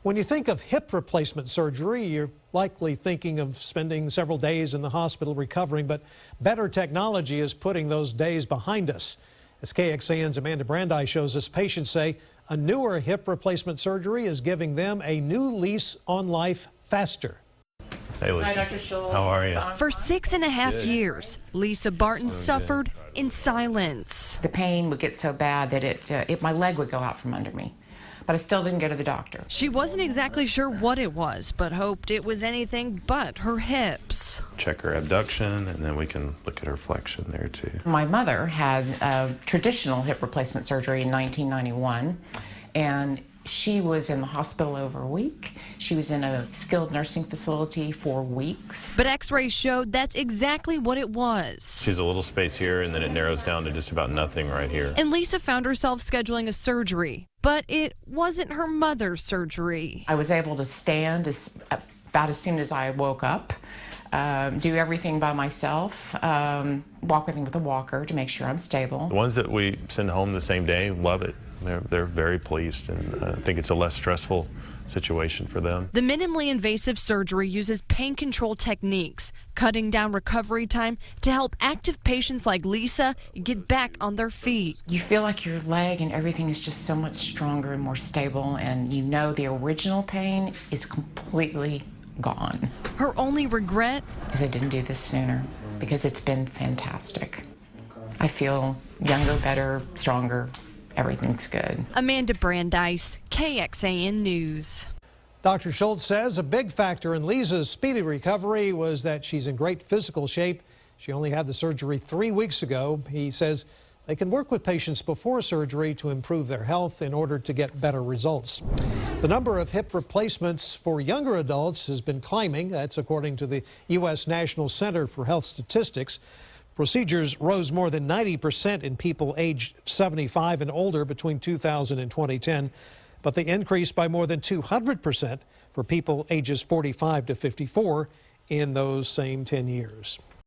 When you think of hip replacement surgery, you're likely thinking of spending several days in the hospital recovering, but better technology is putting those days behind us. As KXAN's Amanda Brandeis shows us, patients say a newer hip replacement surgery is giving them a new lease on life faster. Hey, Lisa. Hi, Dr. Schultz. How are you? For 6.5 years, Lisa Barton suffered in silence. The pain would get so bad that my leg would go out from under me. But I still didn't go to the doctor. She wasn't exactly sure what it was, but hoped it was anything but her hips. Check her abduction, and then we can look at her flexion there, too. My mother had a traditional hip replacement surgery in 1991, and she was in the hospital over a week. She was in a skilled nursing facility for weeks. But x-rays showed that's exactly what it was. She's a little space here, and then it narrows down to just about nothing right here. And Lisa found herself scheduling a surgery, but it wasn't her mother's surgery. I was able to stand about as soon as I woke up, do everything by myself, walk with me with a walker to make sure I'm stable. The ones that we send home the same day love it. They're very pleased, and I think it's a less stressful situation for them. The minimally invasive surgery uses pain control techniques, cutting down recovery time to help active patients like Lisa get back on their feet. You feel like your leg and everything is just so much stronger and more stable, and you know the original pain is completely gone. Her only regret is I didn't do this sooner, because it's been fantastic. I feel younger, better, stronger. Everything's good. Amanda Brandeis, KXAN News. Dr. Schultz says a big factor in Lisa's speedy recovery was that she's in great physical shape. She only had the surgery 3 weeks ago. He says they can work with patients before surgery to improve their health in order to get better results. The number of hip replacements for younger adults has been climbing. That's according to the U.S. National Center for Health Statistics. Procedures rose more than 90% in people aged 75 and older between 2000 and 2010, but they increased by more than 200% for people ages 45 to 54 in those same 10 years.